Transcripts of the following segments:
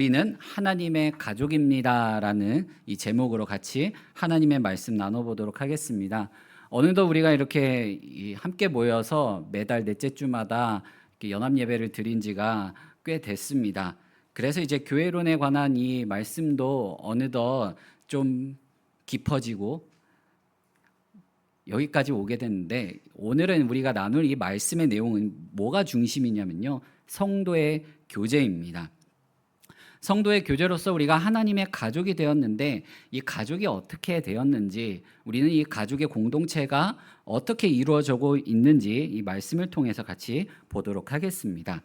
우리는 하나님의 가족입니다라는 이 제목으로 같이 하나님의 말씀 나눠보도록 하겠습니다. 어느덧 우리가 이렇게 함께 모여서 매달 넷째 주마다 연합 예배를 드린 지가 꽤 됐습니다. 그래서 이제 교회론에 관한 이 말씀도 어느덧 좀 깊어지고 여기까지 오게 됐는데, 오늘은 우리가 나눌 이 말씀의 내용은 뭐가 중심이냐면요, 성도의 교제입니다. 성도의 교제로서 우리가 하나님의 가족이 되었는데, 이 가족이 어떻게 되었는지, 우리는 이 가족의 공동체가 어떻게 이루어지고 있는지 이 말씀을 통해서 같이 보도록 하겠습니다.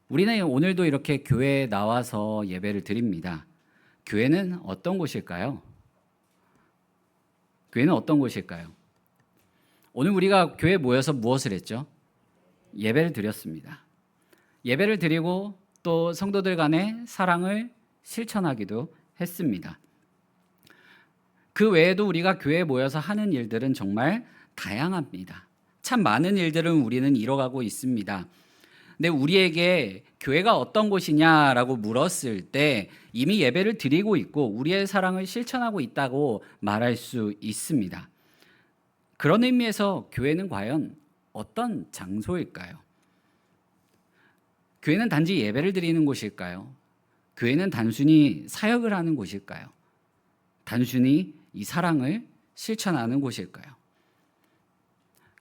우리는 오늘도 이렇게 교회에 나와서 예배를 드립니다. 교회는 어떤 곳일까요? 교회는 어떤 곳일까요? 오늘 우리가 교회에 모여서 무엇을 했죠? 예배를 드렸습니다. 예배를 드리고 또 성도들 간의 사랑을 실천하기도 했습니다. 그 외에도 우리가 교회에 모여서 하는 일들은 정말 다양합니다. 참 많은 일들을 우리는 이뤄가고 있습니다. 근데 우리에게 교회가 어떤 곳이냐라고 물었을 때 이미 예배를 드리고 있고 우리의 사랑을 실천하고 있다고 말할 수 있습니다. 그런 의미에서 교회는 과연 어떤 장소일까요? 교회는 단지 예배를 드리는 곳일까요? 교회는 단순히 사역을 하는 곳일까요? 단순히 이 사랑을 실천하는 곳일까요?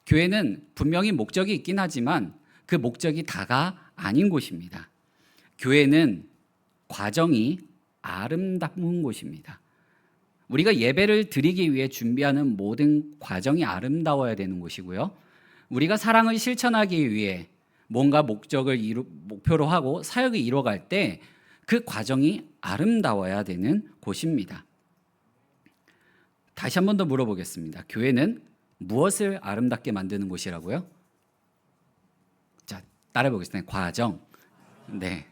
교회는 분명히 목적이 있긴 하지만 그 목적이 다가 아닌 곳입니다. 교회는 과정이 아름다운 곳입니다. 우리가 예배를 드리기 위해 준비하는 모든 과정이 아름다워야 되는 곳이고요. 우리가 사랑을 실천하기 위해 뭔가 목표로 하고 사역을 이뤄갈 때 그 과정이 아름다워야 되는 곳입니다. 다시 한 번 더 물어보겠습니다. 교회는 무엇을 아름답게 만드는 곳이라고요? 자, 따라해보겠습니다. 과정. 네.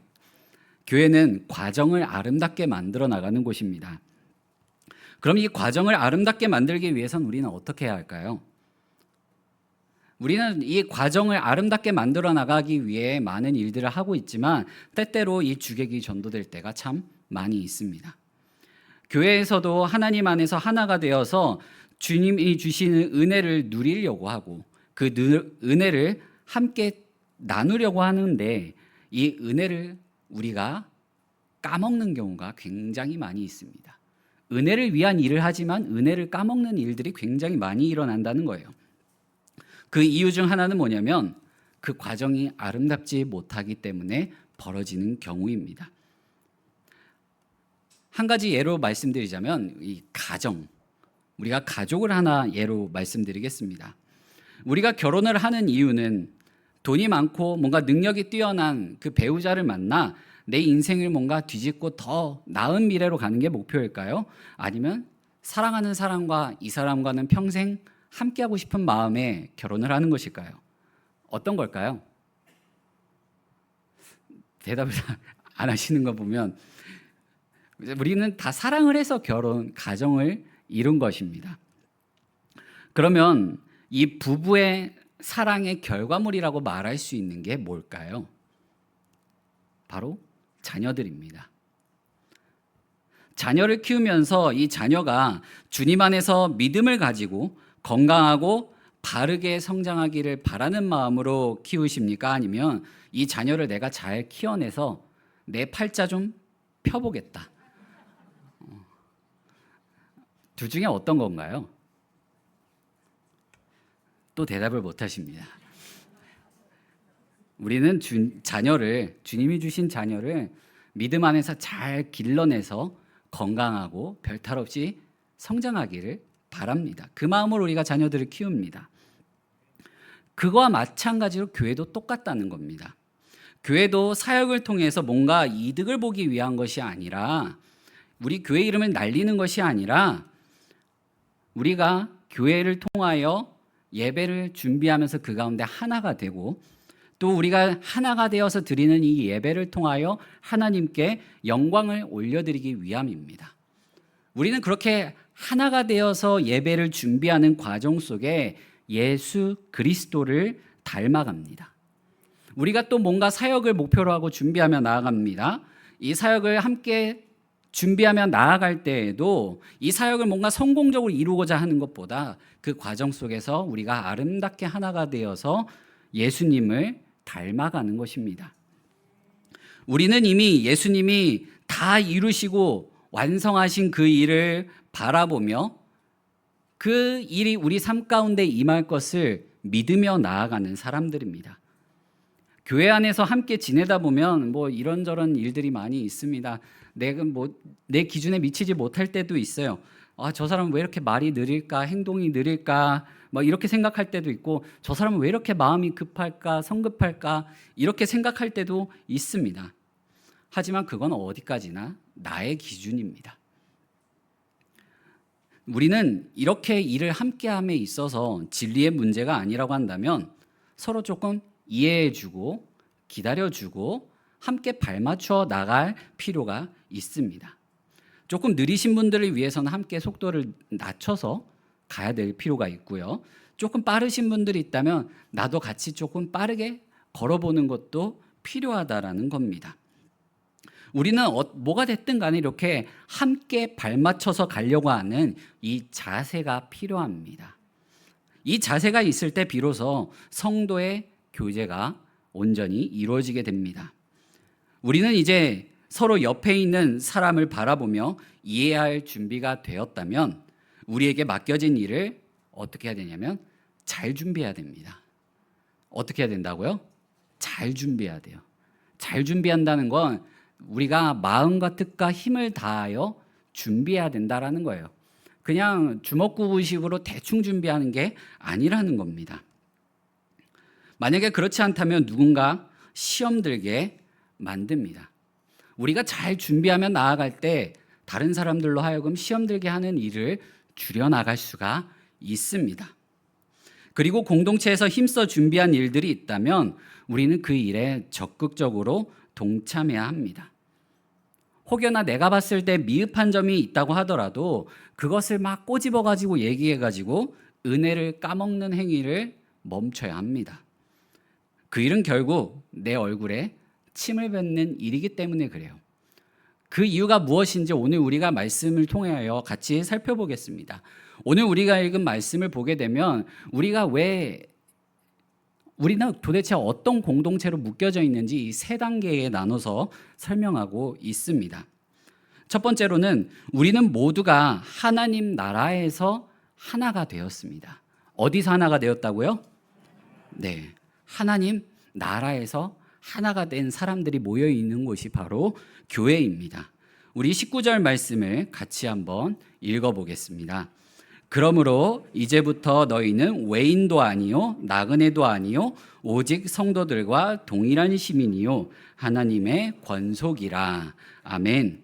교회는 과정을 아름답게 만들어 나가는 곳입니다. 그럼 이 과정을 아름답게 만들기 위해서는 우리는 어떻게 해야 할까요? 우리는 이 과정을 아름답게 만들어 나가기 위해 많은 일들을 하고 있지만 때때로 이 주객이 전도될 때가 참 많이 있습니다. 교회에서도 하나님 안에서 하나가 되어서 주님이 주시는 은혜를 누리려고 하고 그 은혜를 함께 나누려고 하는데 이 은혜를 우리가 까먹는 경우가 굉장히 많이 있습니다. 은혜를 위한 일을 하지만 은혜를 까먹는 일들이 굉장히 많이 일어난다는 거예요. 그 이유 중 하나는 뭐냐면 그 과정이 아름답지 못하기 때문에 벌어지는 경우입니다. 한 가지 예로 말씀드리자면 이 가정, 우리가 가족을 하나 예로 말씀드리겠습니다. 우리가 결혼을 하는 이유는 돈이 많고 뭔가 능력이 뛰어난 그 배우자를 만나 내 인생을 뭔가 뒤집고 더 나은 미래로 가는 게 목표일까요? 아니면 사랑하는 사람과 이 사람과는 평생 함께하고 싶은 마음에 결혼을 하는 것일까요? 어떤 걸까요? 대답을 안 하시는 거 보면 우리는 다 사랑을 해서 가정을 이룬 것입니다. 그러면 이 부부의 사랑의 결과물이라고 말할 수 있는 게 뭘까요? 바로 자녀들입니다. 자녀를 키우면서 이 자녀가 주님 안에서 믿음을 가지고 건강하고 바르게 성장하기를 바라는 마음으로 키우십니까? 아니면 이 자녀를 내가 잘 키워내서 내 팔자 좀 펴보겠다. 둘 중에 어떤 건가요? 또 대답을 못 하십니다. 우리는 주님이 주신 자녀를 믿음 안에서 잘 길러내서 건강하고 별탈 없이 성장하기를 바랍니다. 그 마음으로 우리가 자녀들을 키웁니다. 그거와 마찬가지로 교회도 똑같다는 겁니다. 교회도 사역을 통해서 뭔가 이득을 보기 위한 것이 아니라, 우리 교회 이름을 날리는 것이 아니라, 우리가 교회를 통하여 예배를 준비하면서 그 가운데 하나가 되고, 또 우리가 하나가 되어서 드리는 이 예배를 통하여 하나님께 영광을 올려드리기 위함입니다. 우리는 그렇게 하나가 되어서 예배를 준비하는 과정 속에 예수 그리스도를 닮아갑니다. 우리가 또 뭔가 사역을 목표로 하고 준비하며 나아갑니다. 이 사역을 함께 준비하며 나아갈 때에도 이 사역을 뭔가 성공적으로 이루고자 하는 것보다 그 과정 속에서 우리가 아름답게 하나가 되어서 예수님을 닮아가는 것입니다. 우리는 이미 예수님이 다 이루시고 완성하신 그 일을 바라보며 그 일이 우리 삶 가운데 임할 것을 믿으며 나아가는 사람들입니다. 교회 안에서 함께 지내다 보면 뭐 이런저런 일들이 많이 있습니다. 내 기준에 미치지 못할 때도 있어요. 저 사람은 왜 이렇게 말이 느릴까, 행동이 느릴까, 뭐 이렇게 생각할 때도 있고, 저 사람은 왜 이렇게 마음이 급할까, 성급할까, 이렇게 생각할 때도 있습니다. 하지만 그건 어디까지나 나의 기준입니다. 우리는 이렇게 일을 함께함에 있어서 진리의 문제가 아니라고 한다면 서로 조금 이해해주고 기다려주고 함께 발맞춰 나갈 필요가 있습니다. 조금 느리신 분들을 위해서는 함께 속도를 낮춰서 가야 될 필요가 있고요. 조금 빠르신 분들이 있다면 나도 같이 조금 빠르게 걸어보는 것도 필요하다라는 겁니다. 우리는 뭐가 됐든 간에 이렇게 함께 발맞춰서 가려고 하는 이 자세가 필요합니다. 이 자세가 있을 때 비로소 성도의 교제가 온전히 이루어지게 됩니다. 우리는 이제 서로 옆에 있는 사람을 바라보며 이해할 준비가 되었다면 우리에게 맡겨진 일을 어떻게 해야 되냐면 잘 준비해야 됩니다. 어떻게 해야 된다고요? 잘 준비해야 돼요. 잘 준비한다는 건 우리가 마음과 뜻과 힘을 다하여 준비해야 된다라는 거예요. 그냥 주먹구구식으로 대충 준비하는 게 아니라는 겁니다. 만약에 그렇지 않다면 누군가 시험 들게 만듭니다. 우리가 잘 준비하며 나아갈 때 다른 사람들로 하여금 시험 들게 하는 일을 줄여나갈 수가 있습니다. 그리고 공동체에서 힘써 준비한 일들이 있다면 우리는 그 일에 적극적으로 동참해야 합니다. 혹여나 내가 봤을 때 미흡한 점이 있다고 하더라도 그것을 막 꼬집어가지고 얘기해가지고 은혜를 까먹는 행위를 멈춰야 합니다. 그 일은 결국 내 얼굴에 침을 뱉는 일이기 때문에 그래요. 그 이유가 무엇인지 오늘 우리가 말씀을 통하여 같이 살펴보겠습니다. 오늘 우리가 읽은 말씀을 보게 되면 우리는 도대체 어떤 공동체로 묶여져 있는지 이 세 단계에 나눠서 설명하고 있습니다. 첫 번째로는 우리는 모두가 하나님 나라에서 하나가 되었습니다. 어디서 하나가 되었다고요? 네, 하나님 나라에서 하나가 된 사람들이 모여 있는 곳이 바로 교회입니다. 우리 19절 말씀을 같이 한번 읽어보겠습니다. 그러므로 이제부터 너희는 외인도 아니요 나그네도 아니요 오직 성도들과 동일한 시민이요 하나님의 권속이라. 아멘.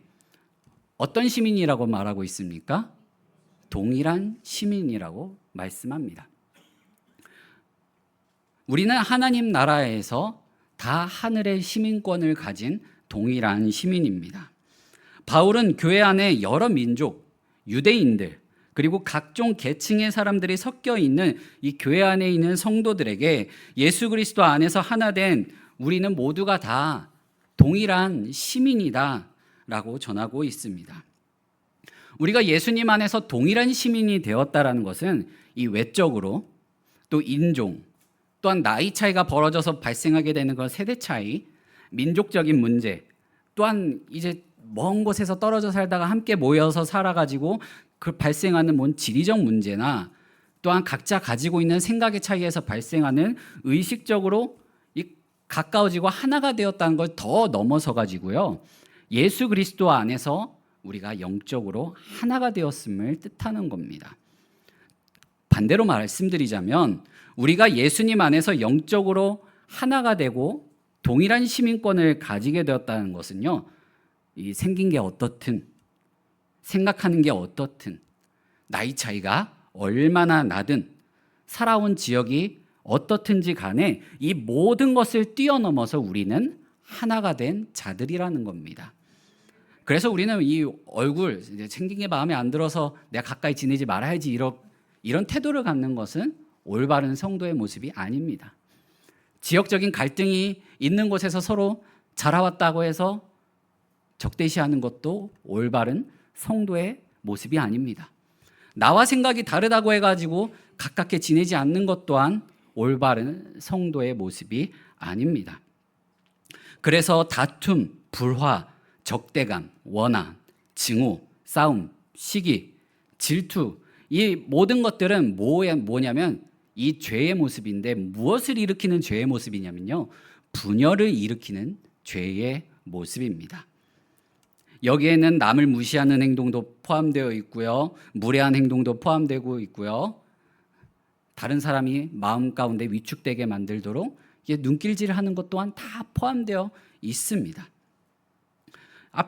어떤 시민이라고 말하고 있습니까? 동일한 시민이라고 말씀합니다. 우리는 하나님 나라에서 다 하늘의 시민권을 가진 동일한 시민입니다. 바울은 교회 안에 여러 민족, 유대인들, 그리고 각종 계층의 사람들이 섞여 있는 이 교회 안에 있는 성도들에게 예수 그리스도 안에서 하나 된 우리는 모두가 다 동일한 시민이다라고 전하고 있습니다. 우리가 예수님 안에서 동일한 시민이 되었다라는 것은 이 외적으로 또 인종, 또한 나이 차이가 벌어져서 발생하게 되는 그 세대 차이, 민족적인 문제, 또한 이제 먼 곳에서 떨어져 살다가 함께 모여서 살아가지고 그 발생하는 지리적 문제나 또한 각자 가지고 있는 생각의 차이에서 발생하는 의식적으로 가까워지고 하나가 되었다는 걸 더 넘어서 가지고요. 예수 그리스도 안에서 우리가 영적으로 하나가 되었음을 뜻하는 겁니다. 반대로 말씀드리자면 우리가 예수님 안에서 영적으로 하나가 되고 동일한 시민권을 가지게 되었다는 것은요. 이 생긴 게 어떻든 생각하는 게 어떻든 나이 차이가 얼마나 나든 살아온 지역이 어떻든지 간에 이 모든 것을 뛰어넘어서 우리는 하나가 된 자들이라는 겁니다. 그래서 우리는 이 얼굴 생긴 게 마음에 안 들어서 내가 가까이 지내지 말아야지 이런 태도를 갖는 것은 올바른 성도의 모습이 아닙니다. 지역적인 갈등이 있는 곳에서 서로 자라왔다고 해서 적대시하는 것도 올바른 성도의 모습이 아닙니다. 나와 생각이 다르다고 해가지고 가깝게 지내지 않는 것 또한 올바른 성도의 모습이 아닙니다. 그래서 다툼, 불화, 적대감, 원한, 증오, 싸움, 시기, 질투, 이 모든 것들은 뭐냐면 이 죄의 모습인데, 무엇을 일으키는 죄의 모습이냐면요, 분열을 일으키는 죄의 모습입니다. 여기에는 남을 무시하는 행동도 포함되어 있고요, 무례한 행동도 포함되고 있고요, 다른 사람이 마음 가운데 위축되게 만들도록 눈길질하는 것 또한 다 포함되어 있습니다.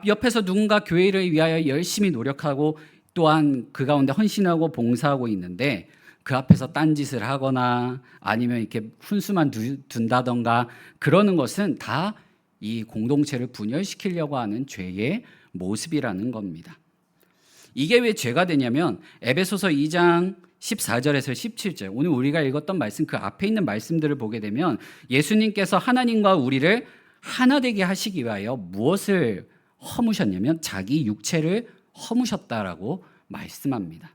옆에서 누군가 교회를 위하여 열심히 노력하고 또한 그 가운데 헌신하고 봉사하고 있는데, 그 앞에서 딴짓을 하거나 아니면 이렇게 훈수만 둔다던가 그러는 것은 다 이 공동체를 분열시키려고 하는 죄의 모습이라는 겁니다. 이게 왜 죄가 되냐면 에베소서 2장 14절에서 17절, 오늘 우리가 읽었던 말씀, 그 앞에 있는 말씀들을 보게 되면 예수님께서 하나님과 우리를 하나 되게 하시기 위하여 무엇을 허무셨냐면 자기 육체를 허무셨다라고 말씀합니다.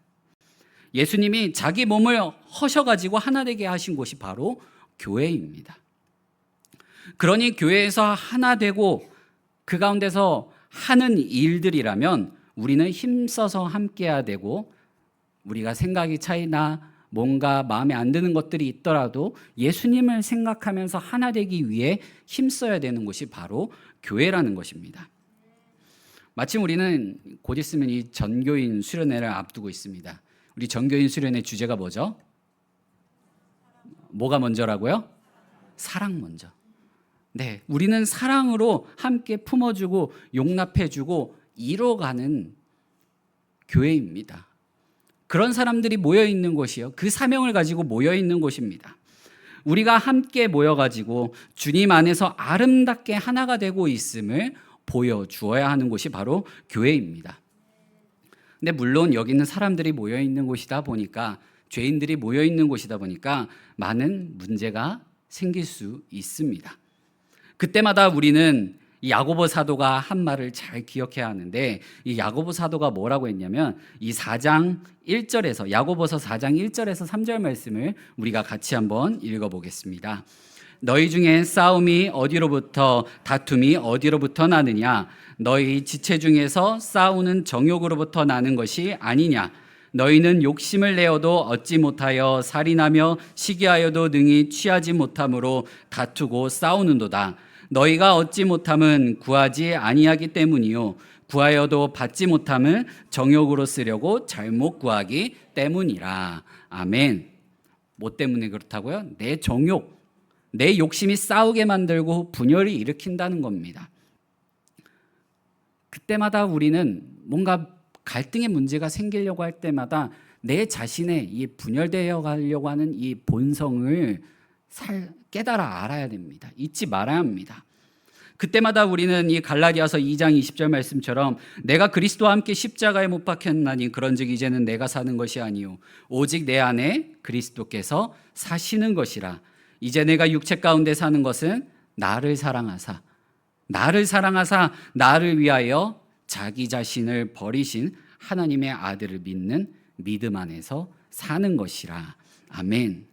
예수님이 자기 몸을 허셔가지고 하나 되게 하신 곳이 바로 교회입니다. 그러니 교회에서 하나 되고 그 가운데서 하는 일들이라면 우리는 힘써서 함께해야 되고, 우리가 생각이 차이나 뭔가 마음에 안 드는 것들이 있더라도 예수님을 생각하면서 하나 되기 위해 힘써야 되는 곳이 바로 교회라는 것입니다. 마침 우리는 곧 있으면 이 전교인 수련회를 앞두고 있습니다. 우리 전교인 수련회 주제가 뭐죠? 뭐가 먼저라고요? 사랑 먼저. 네, 우리는 사랑으로 함께 품어주고 용납해주고 이뤄가는 교회입니다. 그런 사람들이 모여있는 곳이요, 그 사명을 가지고 모여있는 곳입니다. 우리가 함께 모여가지고 주님 안에서 아름답게 하나가 되고 있음을 보여주어야 하는 곳이 바로 교회입니다. 근데 물론 여기는 사람들이 모여있는 곳이다 보니까, 죄인들이 모여있는 곳이다 보니까 많은 문제가 생길 수 있습니다. 그때마다 우리는 이 야고보 사도가 한 말을 잘 기억해야 하는데, 이 야고보 사도가 뭐라고 했냐면 이 4장 1절에서, 야고보서 4장 1절에서 3절 말씀을 우리가 같이 한번 읽어보겠습니다. 너희 중에 싸움이 어디로부터, 다툼이 어디로부터 나느냐? 너희 지체 중에서 싸우는 정욕으로부터 나는 것이 아니냐? 너희는 욕심을 내어도 얻지 못하여 살인하며 시기하여도 능히 취하지 못함으로 다투고 싸우는도다. 너희가 얻지 못함은 구하지 아니하기 때문이요, 구하여도 받지 못함은 정욕으로 쓰려고 잘못 구하기 때문이라. 아멘. 뭐 때문에 그렇다고요? 내 정욕, 내 욕심이 싸우게 만들고 분열이 일으킨다는 겁니다. 그때마다 우리는 뭔가 갈등의 문제가 생기려고 할 때마다 내 자신의 이 분열되어 가려고 하는 이 본성을 깨달아 알아야 됩니다. 잊지 말아야 합니다. 그때마다 우리는 이 갈라디아서 2장 20절 말씀처럼 내가 그리스도와 함께 십자가에 못 박혔나니 그런즉 이제는 내가 사는 것이 아니요 오직 내 안에 그리스도께서 사시는 것이라. 이제 내가 육체 가운데 사는 것은 나를 사랑하사 나를 위하여 자기 자신을 버리신 하나님의 아들을 믿는 믿음 안에서 사는 것이라. 아멘.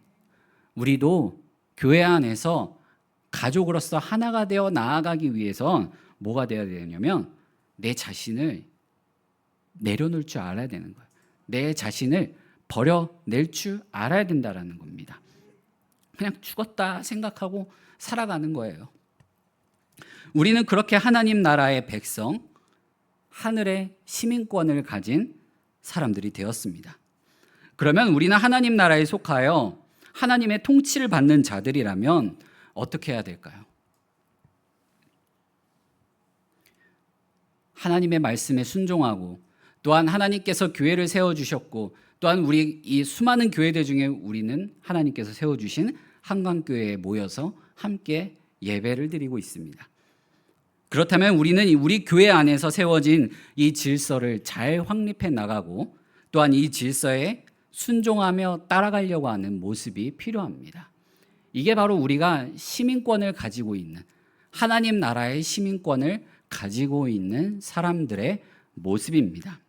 우리도 교회 안에서 가족으로서 하나가 되어 나아가기 위해선 뭐가 되어야 되냐면 내 자신을 내려놓을 줄 알아야 되는 거예요. 내 자신을 버려낼 줄 알아야 된다는 겁니다. 그냥 죽었다 생각하고 살아가는 거예요. 우리는 그렇게 하나님 나라의 백성, 하늘의 시민권을 가진 사람들이 되었습니다. 그러면 우리는 하나님 나라에 속하여 하나님의 통치를 받는 자들이라면 어떻게 해야 될까요? 하나님의 말씀에 순종하고, 또한 하나님께서 교회를 세워주셨고, 또한 우리 이 수많은 교회들 중에 우리는 하나님께서 세워주신 한강교회에 모여서 함께 예배를 드리고 있습니다. 그렇다면 우리는 우리 교회 안에서 세워진 이 질서를 잘 확립해 나가고, 또한 이 질서에 순종하며 따라가려고 하는 모습이 필요합니다. 이게 바로 우리가 시민권을 가지고 있는, 하나님 나라의 시민권을 가지고 있는 사람들의 모습입니다.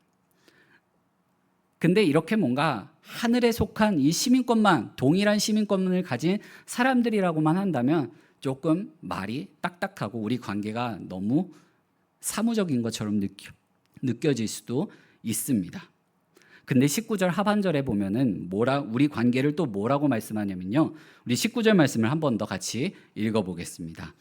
근데 이렇게 뭔가 하늘에 속한 이 시민권만, 동일한 시민권을 가진 사람들이라고만 한다면 조금 말이 딱딱하고 우리 관계가 너무 사무적인 것처럼 느껴질 수도 있습니다. 근데 19절 하반절에 보면은 우리 관계를 또 뭐라고 말씀하냐면요. 우리 19절 말씀을 한 번 더 같이 읽어보겠습니다.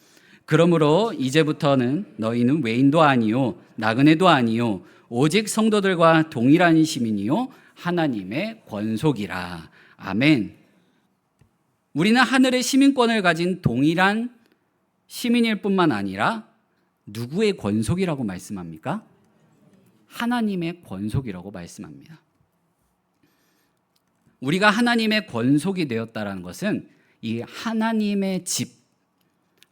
그러므로 이제부터는 너희는 외인도 아니요 나그네도 아니요 오직 성도들과 동일한 시민이요 하나님의 권속이라. 아멘. 우리는 하늘의 시민권을 가진 동일한 시민일 뿐만 아니라 누구의 권속이라고 말씀합니까? 하나님의 권속이라고 말씀합니다. 우리가 하나님의 권속이 되었다는 것은 이 하나님의 집,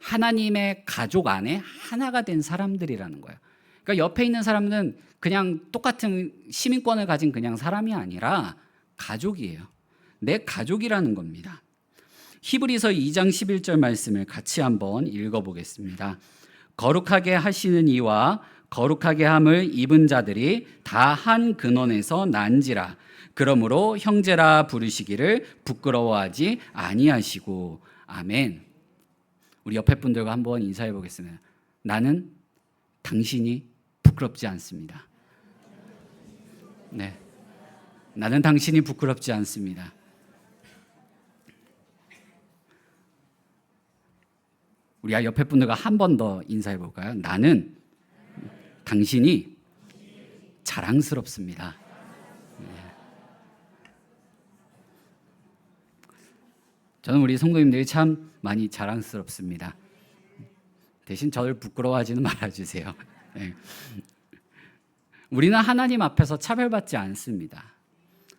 하나님의 가족 안에 하나가 된 사람들이라는 거예요. 그러니까 옆에 있는 사람은 그냥 똑같은 시민권을 가진 그냥 사람이 아니라 가족이에요. 내 가족이라는 겁니다. 히브리서 2장 11절 말씀을 같이 한번 읽어보겠습니다. 거룩하게 하시는 이와 거룩하게 함을 입은 자들이 다 한 근원에서 난지라. 그러므로 형제라 부르시기를 부끄러워하지 아니하시고. 아멘. 우리 옆에 분들과 한번 인사해 보겠습니다. 나는 당신이 부끄럽지 않습니다. 네, 나는 당신이 부끄럽지 않습니다. 우리 옆에 분들과 한 번 더 인사해 볼까요? 나는 당신이 자랑스럽습니다. 네. 저는 우리 성도님들이 참 많이 자랑스럽습니다. 대신 저를 부끄러워하지는 말아주세요. 네. 우리는 하나님 앞에서 차별받지 않습니다.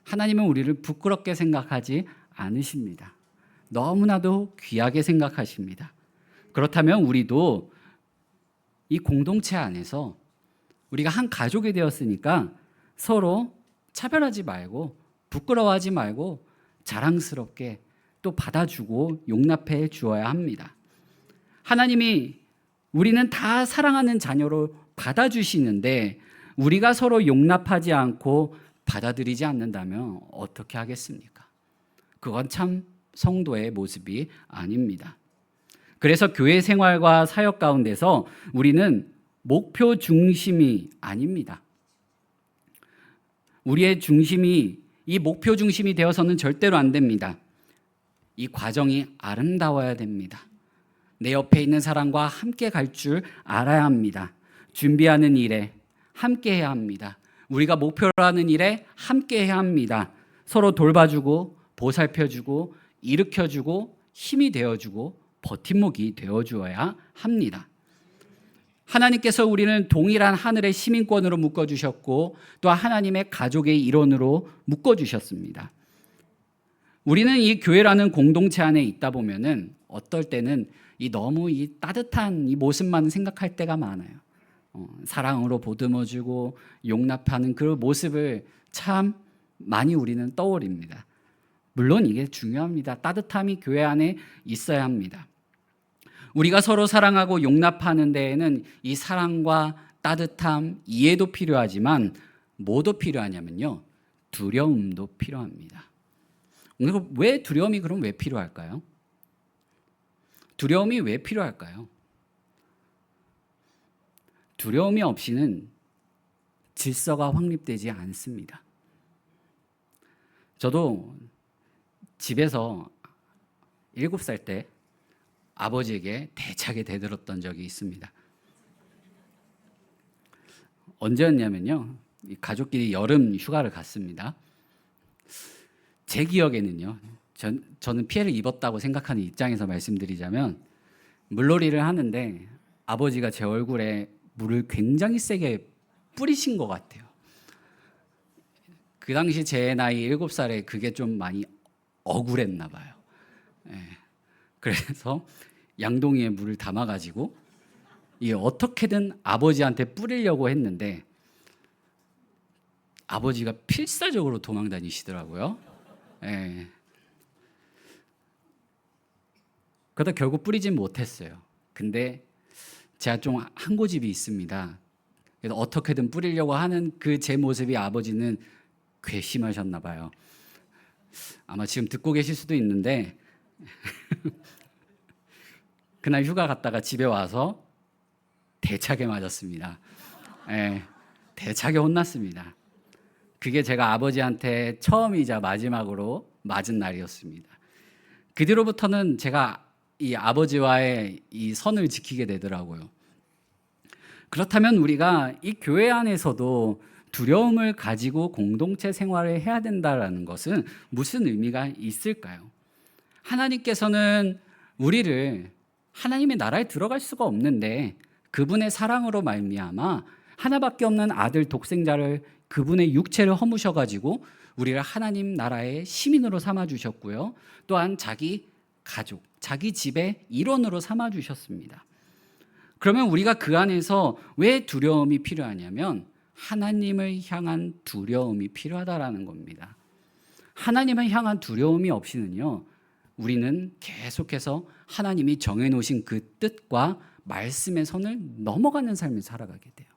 하나님은 우리를 부끄럽게 생각하지 않으십니다. 너무나도 귀하게 생각하십니다. 그렇다면 우리도 이 공동체 안에서 우리가 한 가족이 되었으니까 서로 차별하지 말고 부끄러워하지 말고 자랑스럽게 또 받아주고 용납해 주어야 합니다. 하나님이 우리는 다 사랑하는 자녀로 받아주시는데 우리가 서로 용납하지 않고 받아들이지 않는다면 어떻게 하겠습니까? 그건 참 성도의 모습이 아닙니다. 그래서 교회 생활과 사역 가운데서 우리는 목표 중심이 아닙니다. 우리의 중심이 이 목표 중심이 되어서는 절대로 안 됩니다. 이 과정이 아름다워야 됩니다. 내 옆에 있는 사람과 함께 갈 줄 알아야 합니다. 준비하는 일에 함께 해야 합니다. 우리가 목표로 하는 일에 함께 해야 합니다. 서로 돌봐주고 보살펴주고 일으켜주고 힘이 되어주고 버팀목이 되어주어야 합니다. 하나님께서 우리는 동일한 하늘의 시민권으로 묶어주셨고 또 하나님의 가족의 일원으로 묶어주셨습니다. 우리는 이 교회라는 공동체 안에 있다 보면은 어떨 때는 너무 이 따뜻한 이 모습만 생각할 때가 많아요. 사랑으로 보듬어주고 용납하는 그 모습을 참 많이 우리는 떠올립니다. 물론 이게 중요합니다. 따뜻함이 교회 안에 있어야 합니다. 우리가 서로 사랑하고 용납하는 데에는 이 사랑과 따뜻함, 이해도 필요하지만 뭐도 필요하냐면요. 두려움도 필요합니다. 왜 두려움이 그럼 왜 필요할까요? 두려움이 왜 필요할까요? 두려움이 없이는 질서가 확립되지 않습니다. 저도 집에서 7살 때 아버지에게 대차게 대들었던 적이 있습니다. 언제였냐면요. 가족끼리 여름 휴가를 갔습니다. 제 기억에는요. 저는 피해를 입었다고 생각하는 입장에서 말씀드리자면 물놀이를 하는데 아버지가 제 얼굴에 물을 굉장히 세게 뿌리신 것 같아요. 그 당시 제 나이 7살에 그게 좀 많이 억울했나 봐요. 그래서 양동이에 물을 담아가지고 어떻게든 아버지한테 뿌리려고 했는데 아버지가 필사적으로 도망 다니시더라고요. 그러다 결국 뿌리진 못했어요. 근데 제가 좀 한 고집이 있습니다. 그래서 어떻게든 뿌리려고 하는 그 제 모습이 아버지는 괘씸하셨나 봐요. 아마 지금 듣고 계실 수도 있는데 그날 휴가 갔다가 집에 와서 대차게 맞았습니다. 예, 대차게 혼났습니다. 그게 제가 아버지한테 처음이자 마지막으로 맞은 날이었습니다. 그 뒤로부터는 제가 이 아버지와의 이 선을 지키게 되더라고요. 그렇다면 우리가 이 교회 안에서도 두려움을 가지고 공동체 생활을 해야 된다는 것은 무슨 의미가 있을까요? 하나님께서는 우리를 하나님의 나라에 들어갈 수가 없는데 그분의 사랑으로 말미암아 하나밖에 없는 아들 독생자를 그분의 육체를 허무셔 가지고 우리를 하나님 나라의 시민으로 삼아 주셨고요. 또한 자기 가족, 자기 집의 일원으로 삼아 주셨습니다. 그러면 우리가 그 안에서 왜 두려움이 필요하냐면 하나님을 향한 두려움이 필요하다라는 겁니다. 하나님을 향한 두려움이 없이는요, 우리는 계속해서 하나님이 정해놓으신 그 뜻과 말씀의 선을 넘어가는 삶을 살아가게 돼요.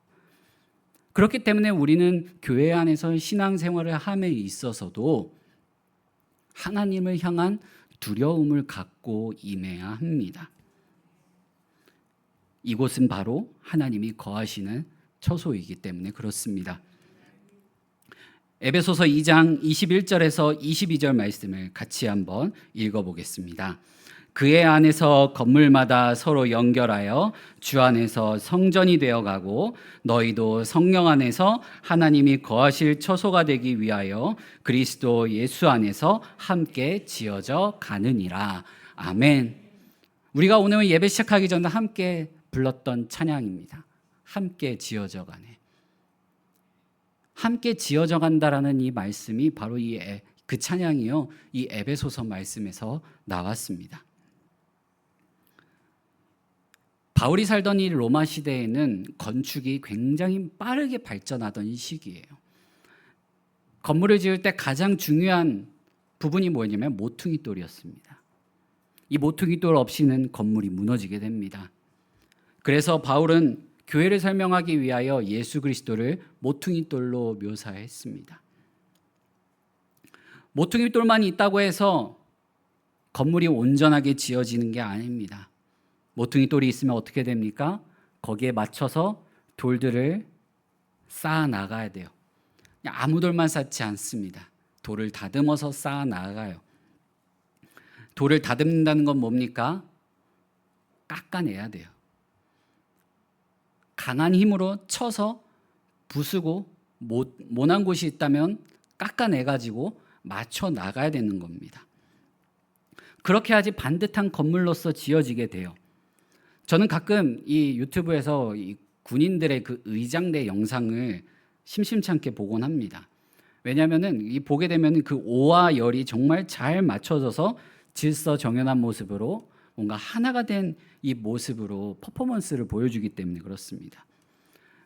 그렇기 때문에 우리는 교회 안에서 신앙생활을 함에 있어서도 하나님을 향한 두려움을 갖고 임해야 합니다. 이곳은 바로 하나님이 거하시는 처소이기 때문에 그렇습니다. 에베소서 2장 21절에서 22절 말씀을 같이 한번 읽어보겠습니다. 그의 안에서 건물마다 서로 연결하여 주 안에서 성전이 되어가고 너희도 성령 안에서 하나님이 거하실 처소가 되기 위하여 그리스도 예수 안에서 함께 지어져 가느니라. 아멘. 우리가 오늘 예배 시작하기 전에 함께 불렀던 찬양입니다. 함께 지어져 가네. 함께 지어져 간다라는 이 말씀이 바로 그 찬양이요, 이 에베소서 말씀에서 나왔습니다. 바울이 살던 이 로마 시대에는 건축이 굉장히 빠르게 발전하던 시기예요. 건물을 지을 때 가장 중요한 부분이 뭐냐면 모퉁이돌이었습니다. 이 모퉁이돌 없이는 건물이 무너지게 됩니다. 그래서 바울은 교회를 설명하기 위하여 예수 그리스도를 모퉁이돌로 묘사했습니다. 모퉁이돌만 있다고 해서 건물이 온전하게 지어지는 게 아닙니다. 모퉁이돌이 있으면 어떻게 됩니까? 거기에 맞춰서 돌들을 쌓아 나가야 돼요. 그냥 아무 돌만 쌓지 않습니다. 돌을 다듬어서 쌓아 나가요. 돌을 다듬는다는 건 뭡니까? 깎아내야 돼요. 강한 힘으로 쳐서 부수고 모난 곳이 있다면 깎아내가지고 맞춰 나가야 되는 겁니다. 그렇게 하지 반듯한 건물로서 지어지게 돼요. 저는 가끔 이 유튜브에서 이 군인들의 그 의장대 영상을 심심찮게 보곤 합니다. 왜냐하면은 이 보게 되면 그 오와 열이 정말 잘 맞춰져서 질서정연한 모습으로 뭔가 하나가 된 이 모습으로 퍼포먼스를 보여주기 때문에 그렇습니다.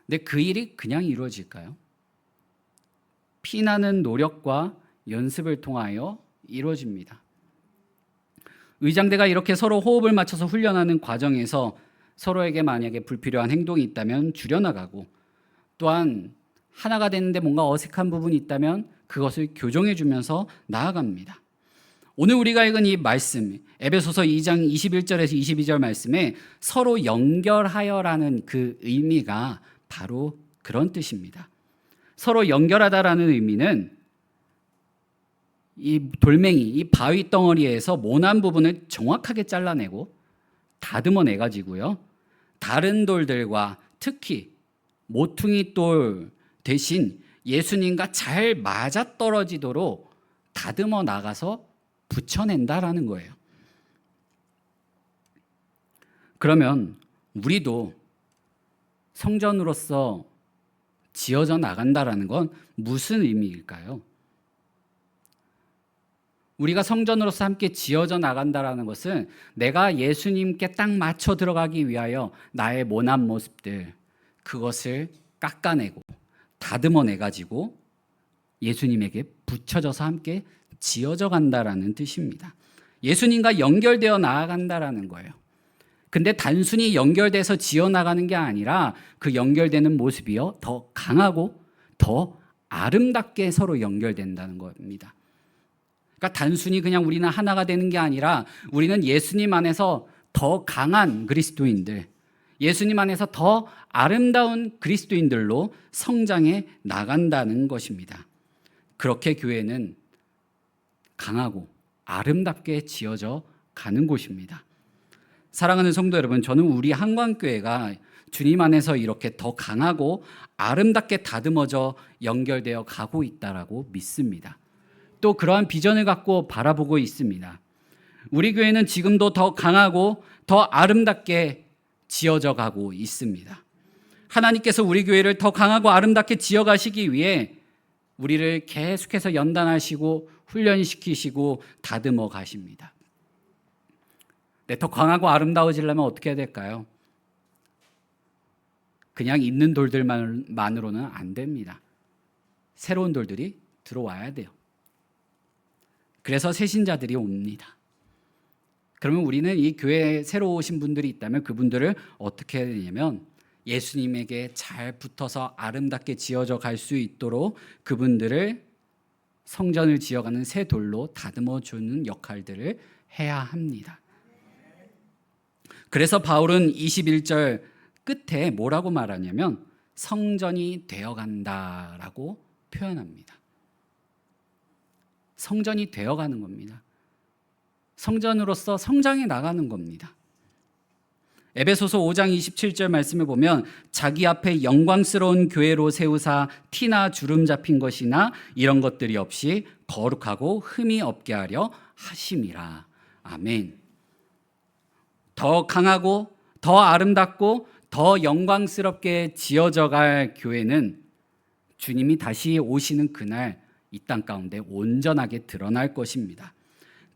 근데 그 일이 그냥 이루어질까요? 피나는 노력과 연습을 통하여 이루어집니다. 의장대가 이렇게 서로 호흡을 맞춰서 훈련하는 과정에서 서로에게 만약에 불필요한 행동이 있다면 줄여나가고, 또한 하나가 되는데 뭔가 어색한 부분이 있다면 그것을 교정해 주면서 나아갑니다. 오늘 우리가 읽은 이 말씀, 에베소서 2장 21절에서 22절 말씀에 서로 연결하여라는 그 의미가 바로 그런 뜻입니다. 서로 연결하다라는 의미는 이 돌멩이, 이 바위 덩어리에서 모난 부분을 정확하게 잘라내고 다듬어 내 가지고요, 다른 돌들과 특히 모퉁이 돌 대신 예수님과 잘 맞아떨어지도록 다듬어 나가서 붙여낸다라는 거예요. 그러면 우리도 성전으로서 지어져 나간다라는 건 무슨 의미일까요? 우리가 성전으로서 함께 지어져 나간다라는 것은 내가 예수님께 딱 맞춰 들어가기 위하여 나의 모난 모습들, 그것을 깎아내고 다듬어 내 가지고 예수님에게 붙여져서 함께 지어져 간다라는 뜻입니다. 예수님과 연결되어 나아간다라는 거예요. 근데 단순히 연결돼서 지어나가는 게 아니라 그 연결되는 모습이요, 더 강하고 더 아름답게 서로 연결된다는 겁니다. 그러니까 단순히 그냥 우리는 하나가 되는 게 아니라 우리는 예수님 안에서 더 강한 그리스도인들, 예수님 안에서 더 아름다운 그리스도인들로 성장해 나간다는 것입니다. 그렇게 교회는 강하고 아름답게 지어져 가는 곳입니다. 사랑하는 성도 여러분, 저는 우리 한광교회가 주님 안에서 이렇게 더 강하고 아름답게 다듬어져 연결되어 가고 있다라고 믿습니다. 또 그러한 비전을 갖고 바라보고 있습니다. 우리 교회는 지금도 더 강하고 더 아름답게 지어져 가고 있습니다. 하나님께서 우리 교회를 더 강하고 아름답게 지어가시기 위해 우리를 계속해서 연단하시고 훈련시키시고 다듬어 가십니다. 네, 더 강하고 아름다워지려면 어떻게 해야 될까요? 그냥 있는 돌들만으로는 안 됩니다. 새로운 돌들이 들어와야 돼요. 그래서 새신자들이 옵니다. 그러면 우리는 이 교회에 새로 오신 분들이 있다면 그분들을 어떻게 해야 되냐면 예수님에게 잘 붙어서 아름답게 지어져 갈 수 있도록 그분들을 성전을 지어가는 새 돌로 다듬어 주는 역할들을 해야 합니다. 그래서 바울은 21절 끝에 뭐라고 말하냐면 성전이 되어간다라고 표현합니다. 성전이 되어가는 겁니다. 성전으로서 성장해 나가는 겁니다. 에베소서 5장 27절 말씀을 보면 자기 앞에 영광스러운 교회로 세우사 티나 주름 잡힌 것이나 이런 것들이 없이 거룩하고 흠이 없게 하려 하심이라. 아멘. 더 강하고 더 아름답고 더 영광스럽게 지어져 갈 교회는 주님이 다시 오시는 그날 이 땅 가운데 온전하게 드러날 것입니다.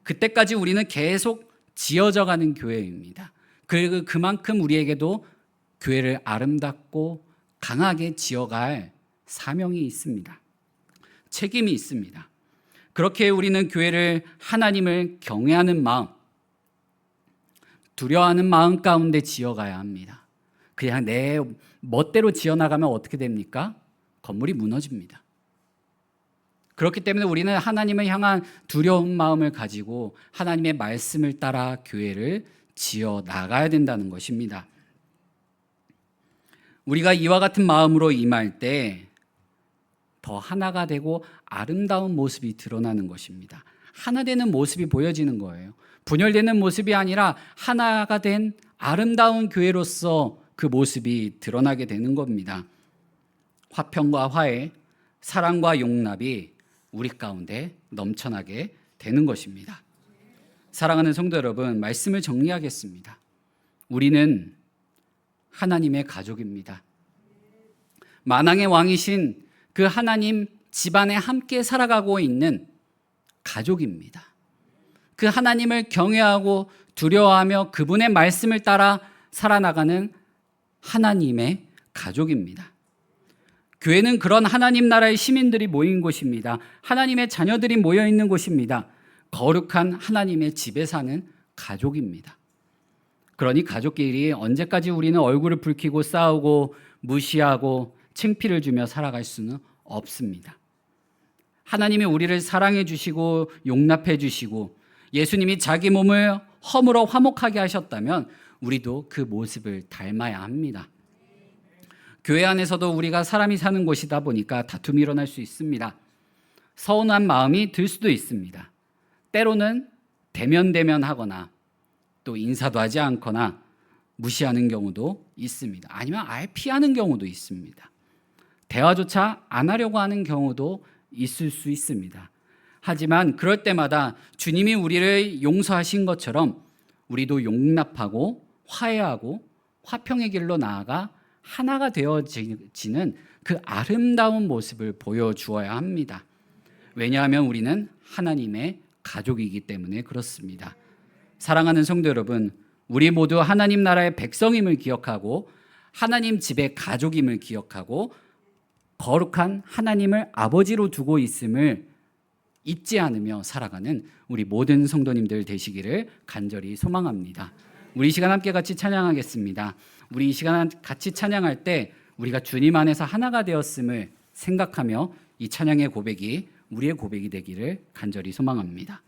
그때까지 우리는 계속 지어져 가는 교회입니다. 그리고 그만큼 우리에게도 교회를 아름답고 강하게 지어갈 사명이 있습니다. 책임이 있습니다. 그렇게 우리는 교회를 하나님을 경외하는 마음, 두려워하는 마음 가운데 지어가야 합니다. 그냥 내 멋대로 지어나가면 어떻게 됩니까? 건물이 무너집니다. 그렇기 때문에 우리는 하나님을 향한 두려운 마음을 가지고 하나님의 말씀을 따라 교회를 지어 나가야 된다는 것입니다. 우리가 이와 같은 마음으로 임할 때 더 하나가 되고 아름다운 모습이 드러나는 것입니다. 하나 되는 모습이 보여지는 거예요. 분열되는 모습이 아니라 하나가 된 아름다운 교회로서 그 모습이 드러나게 되는 겁니다. 화평과 화해, 사랑과 용납이 우리 가운데 넘쳐나게 되는 것입니다. 사랑하는 성도 여러분, 말씀을 정리하겠습니다. 우리는 하나님의 가족입니다. 만왕의 왕이신 그 하나님 집안에 함께 살아가고 있는 가족입니다. 그 하나님을 경외하고 두려워하며 그분의 말씀을 따라 살아나가는 하나님의 가족입니다. 교회는 그런 하나님 나라의 시민들이 모인 곳입니다. 하나님의 자녀들이 모여 있는 곳입니다. 거룩한 하나님의 집에 사는 가족입니다. 그러니 가족끼리 언제까지 우리는 얼굴을 붉히고 싸우고 무시하고 창피를 주며 살아갈 수는 없습니다. 하나님이 우리를 사랑해 주시고 용납해 주시고 예수님이 자기 몸을 허물어 화목하게 하셨다면 우리도 그 모습을 닮아야 합니다. 교회 안에서도 우리가 사람이 사는 곳이다 보니까 다툼이 일어날 수 있습니다. 서운한 마음이 들 수도 있습니다. 때로는 대면하거나 또 인사도 하지 않거나 무시하는 경우도 있습니다. 아니면 아예 피하는 경우도 있습니다. 대화조차 안 하려고 하는 경우도 있을 수 있습니다. 하지만 그럴 때마다 주님이 우리를 용서하신 것처럼 우리도 용납하고 화해하고 화평의 길로 나아가 하나가 되어지는 그 아름다운 모습을 보여주어야 합니다. 왜냐하면 우리는 하나님의 가족이기 때문에 그렇습니다. 사랑하는 성도 여러분, 우리 모두 하나님 나라의 백성임을 기억하고 하나님 집의 가족임을 기억하고 거룩한 하나님을 아버지로 두고 있음을 잊지 않으며 살아가는 우리 모든 성도님들 되시기를 간절히 소망합니다. 우리 이 시간 함께 같이 찬양하겠습니다. 우리 이 시간 같이 찬양할 때 우리가 주님 안에서 하나가 되었음을 생각하며 이 찬양의 고백이 우리의 고백이 되기를 간절히 소망합니다.